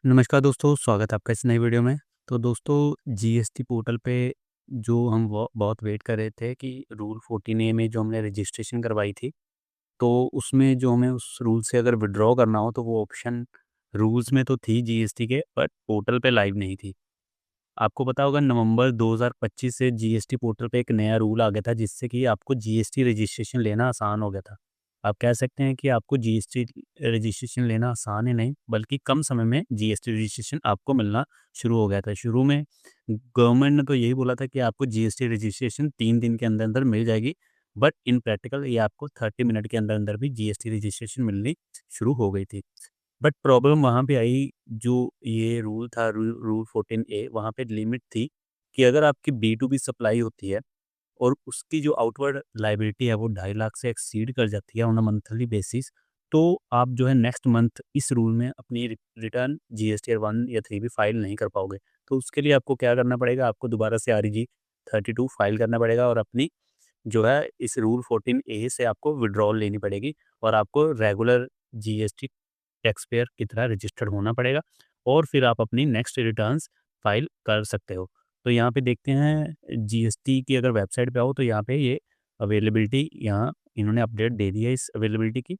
नमस्कार दोस्तों, स्वागत है आपका इस नई वीडियो में। तो दोस्तों जीएसटी पोर्टल पे जो हम बहुत वेट कर रहे थे कि रूल 14A में जो हमने रजिस्ट्रेशन करवाई थी, तो उसमें जो हमें उस रूल से अगर विथड्रॉ करना हो तो वो ऑप्शन रूल्स में तो थी जीएसटी के, बट पोर्टल पे लाइव नहीं थी। आपको पता होगा नवंबर 2025 से जीएसटी पोर्टल पे एक नया रूल आ गया था जिससे कि आपको जीएसटी रजिस्ट्रेशन लेना आसान हो गया था। आप कह सकते हैं कि आपको जीएसटी रजिस्ट्रेशन लेना आसान ही नहीं बल्कि कम समय में जीएसटी रजिस्ट्रेशन आपको मिलना शुरू हो गया था। शुरू में गवर्नमेंट ने तो यही बोला था कि आपको जीएसटी रजिस्ट्रेशन 3 दिन के अंदर-अंदर मिल जाएगी, बट इन प्रैक्टिकल ये आपको 30 मिनट के अंदर-अंदर भी जीएसटी रजिस्ट्रेशन मिलनी शुरू हो गई थी। बट प्रॉब्लम वहाँ पे आई, जो ये रूल था रूल 14A, वहाँ पे लिमिट थी कि अगर आपकी बी2बी सप्लाई होती है और उसकी जो आउटवर्ड लायबिलिटी है वो 2.5 लाख से एक्सीड कर जाती है ऑन अ मंथली बेसिस, तो आप जो है नेक्स्ट मंथ इस रूल में अपनी रिटर्न जीएसटी 1 या 3 भी फाइल नहीं कर पाओगे। तो उसके लिए आपको क्या करना पड़ेगा, आपको दोबारा से आरईजी 32 फाइल करना पड़ेगा और अपनी जो है इस रूल 14A से आपको विड्रॉल लेनी पड़ेगी और आपको रेगुलर जीएसटी टैक्स पेयर की तरह रजिस्टर्ड होना पड़ेगा और फिर आप अपनी नेक्स्ट रिटर्न्स फाइल कर सकते हो। तो यहाँ पे देखते हैं जीएसटी की अगर वेबसाइट पे आओ तो यहाँ पे ये अवेलेबिलिटी यहाँ इन्होंने अपडेट दे दी है इस अवेलेबिलिटी की।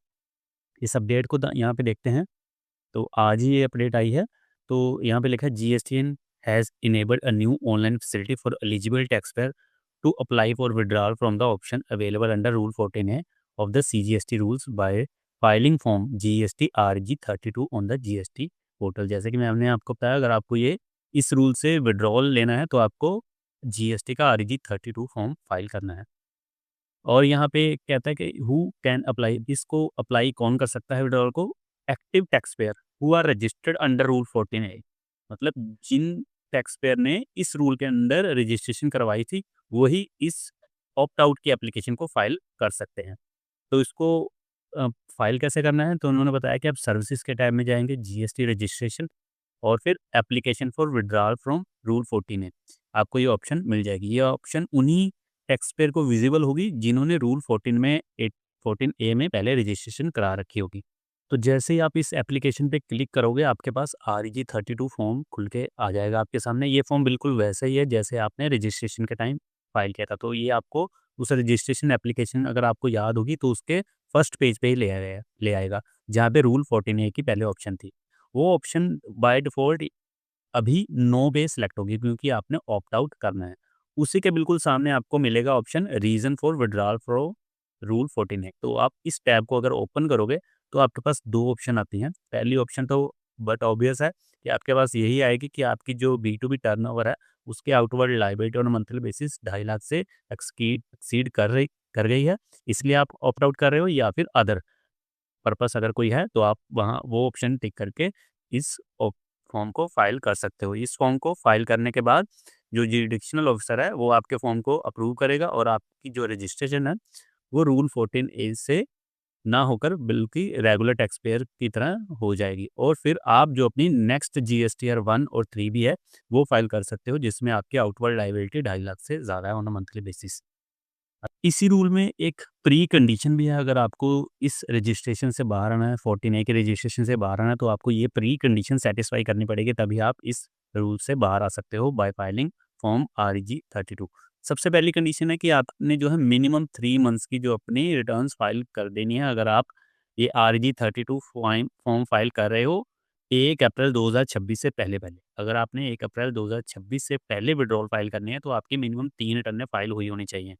इस अपडेट को यहाँ पे देखते हैं, तो आज ही ये अपडेट आई है। तो यहाँ पे लिखा है GSTN has enabled a new online facility for eligible taxpayer to apply for withdrawal from the option available under rule 14A of the CGST rules by filing form GST RG 32 on the GST portal. जैसे कि मैंने आपको बताया, अगर आपको ये इस rule से विड्रॉल लेना है तो आपको जीएसटी का RG 32 फॉर्म फाइल करना है। और यहाँ पे कहता है कि हु कैन अप्लाई, इसको अप्लाई कौन कर सकता है विड्रॉल को? Active taxpayer who are registered under rule 14A। मतलब जिन टैक्स पेयर ने इस रूल के अंदर रजिस्ट्रेशन करवाई थी वही इस ऑप्ट आउट की एप्लीकेशन को फाइल कर सकते हैं। तो इसको फाइल कैसे करना है? तो उन्होंने बताया कि आप सर्विसेज के टैब में जाएंगे, जीएसटी रजिस्ट्रेशन और फिर application for withdrawal from rule 14A, आपको ये ऑप्शन मिल जाएगी। ये ऑप्शन उन्हीं टैक्स पेयर को विजिबल होगी जिन्होंने रूल 14A में पहले रजिस्ट्रेशन करा रखी होगी। तो जैसे ही आप इस एप्लीकेशन पे क्लिक करोगे आपके पास REG 32 फॉर्म खुल के आ जाएगा आपके सामने। ये फॉर्म बिल्कुल वैसा ही है जैसे आपने रजिस्ट्रेशन के टाइम फाइल किया था। तो ये आपको उस रजिस्ट्रेशन एप्लीकेशन, अगर आपको याद होगी, तो उसके फर्स्ट पेज पे ही ले आएगा जहाँ पे रूल 14A की पहले ऑप्शन थी। वो ऑप्शन बाय डिफ़ॉल्ट अभी नो पे सिलेक्ट होगी क्योंकि आपने ऑप्ट आउट करना है। उसी के बिल्कुल सामने आपको मिलेगा option reason for withdrawal from rule 14A। तो आप इस टैब को अगर ओपन करोगे तो आपके पास 2 ऑप्शन आती हैं। पहली ऑप्शन तो बट ऑब्वियस है कि आपके पास यही आएगी कि आपकी जो बी2बी टर्नओवर है उसके outward liability on monthly basis 2.5 lakh से एक्सीड कर गई है, इसलिए आप ऑप्ट आउट कर रहे हो, या फिर अदर पर्पस अगर कोई है तो आप वहाँ वो ऑप्शन टिक करके इस फॉर्म को फाइल कर सकते हो। इस फॉर्म को फाइल करने के बाद जो जुडिक्शनल ऑफिसर है वो आपके फॉर्म को अप्रूव करेगा और आपकी जो रजिस्ट्रेशन है वो रूल 14A से ना होकर बल्कि रेगुलर टैक्स पेयर की तरह हो जाएगी और फिर आप जो अपनी नेक्स्ट जीएसटीआर 1 और 3 भी है वो फाइल कर सकते हो जिसमें आपकी आउटवर्ड लायबिलिटी 2.5 लाख से ज़्यादा है ऑन अ मंथली बेसिस। इसी रूल में एक प्री कंडीशन भी है, अगर आपको इस रजिस्ट्रेशन से बाहर आना है, 14A के रजिस्ट्रेशन से बाहर आना है, तो आपको ये प्री कंडीशन सैटिस्फाई करनी पड़ेगी, तभी आप इस रूल से बाहर आ सकते हो बाय फाइलिंग फॉर्म REG 32। सबसे पहली कंडीशन है कि आपने जो है मिनिमम 3 मंथ्स की जो अपनी रिटर्न्स फाइल कर देनी है। अगर आप ये REG 32 फॉर्म फाइल कर रहे हो 1 अप्रैल 2026 से पहले-पहले। अगर आपने 1 अप्रैल 2026 से पहले विड्रॉल फाइल करनी है, तो आपकी मिनिमम 3 रिटर्नें फाइल हुई होनी चाहिए।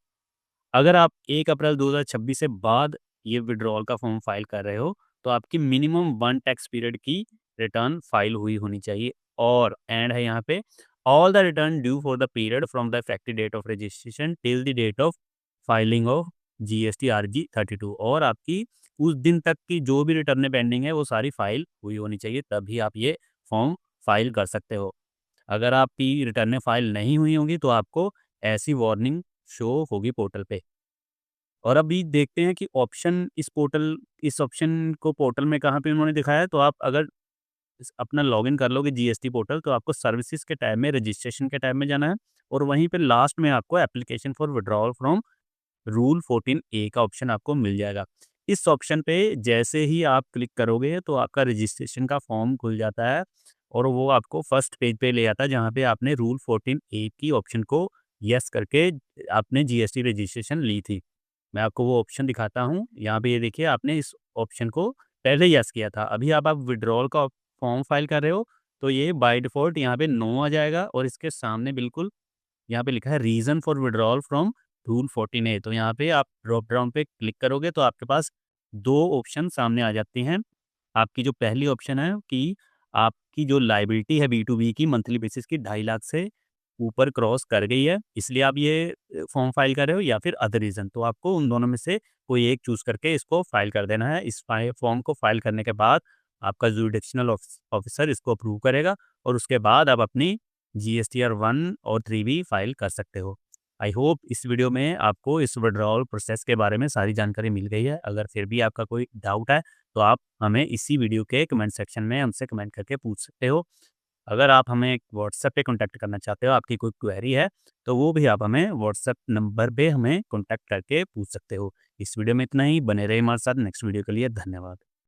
अगर आप 1 अप्रैल 2026 से बाद ये विथड्रॉल का फॉर्म फाइल कर रहे हो, तो आपकी मिनिमम 1 टैक्स पीरियड की रिटर्न फाइल हुई होनी चाहिए। और एंड है यहाँ पे, all the return due for the period from the effective date of registration till the date of filing of GST RG 32, और आपकी उस दिन तक की जो भी रिटर्नें पेंडिंग है वो सारी फाइल हुई होनी चाहिए, तभी आप ये फॉर्म फाइल कर सकते हो। अगर आपकी रिटर्नें फाइल नहीं हुई होंगी तो आपको ऐसी वार्निंग शो होगी पोर्टल पे। और अभी देखते हैं कि ऑप्शन इस ऑप्शन को पोर्टल में कहाँ पे उन्होंने दिखाया है। तो आप अगर अपना लॉगिन कर लोगे जीएसटी पोर्टल, तो आपको सर्विसेज के टैब में, रजिस्ट्रेशन के टैब में जाना है और वहीं पे लास्ट में आपको application for withdrawal from rule 14A का ऑप्शन आपको मिल जाएगा। इस ऑप्शन पे जैसे ही आप क्लिक करोगे तो आपका रजिस्ट्रेशन का फॉर्म खुल जाता है और वो आपको फर्स्ट पेज पे ले आता है जहाँ पे आपने रूल 14A की ऑप्शन को येस करके आपने जीएसटी रजिस्ट्रेशन ली थी। मैं आपको वो ऑप्शन दिखाता हूँ। यहाँ पे ये देखिए आपने इस ऑप्शन को पहले येस किया था। अभी अब आप विथड्रॉल का फॉर्म फाइल कर रहे हो, तो ये बाय डिफ़ॉल्ट यहाँ पे नो आ जाएगा और इसके सामने बिल्कुल यहाँ पे लिखा है reason for withdrawal from rule 14A। तो यहाँ पे आप ड्रॉप डाउन पे क्लिक करोगे तो आपके पास 2 ऑप्शन सामने आ जाती हैं। आपकी जो पहली ऑप्शन है कि आपकी जो लायबिलिटी है बी2बी की मंथली बेसिस की 2.5 लाख से ऊपर क्रॉस कर गई है, इसलिए आप ये फॉर्म फाइल कर रहे हो या फिर अदर रीज़न। तो आपको उन दोनों में से कोई एक चूज़ करके इसको फाइल कर देना है। इस फॉर्म को फाइल करने के बाद आपका जुरिडिक्शनल ऑफिसर इसको अप्रूव करेगा और उसके बाद आप अपनी जीएसटीआर 1 और 3 भी फाइल कर सकते हो। आई होप इस वीडियो में आपको इस विथड्रॉल प्रोसेस के बारे में सारी जानकारी मिल गई है। अगर फिर भी आपका कोई डाउट है तो आप हमें इसी वीडियो के कमेंट सेक्शन में हमसे कमेंट करके पूछ सकते हो। अगर आप हमें व्हाट्सएप पे कॉन्टैक्ट करना चाहते हो, आपकी कोई क्वेरी है, तो वो भी आप हमें व्हाट्सएप नंबर पे हमें कॉन्टैक्ट करके पूछ सकते हो। इस वीडियो में इतना ही, बने रहिए हमारे साथ। नेक्स्ट वीडियो के लिए धन्यवाद।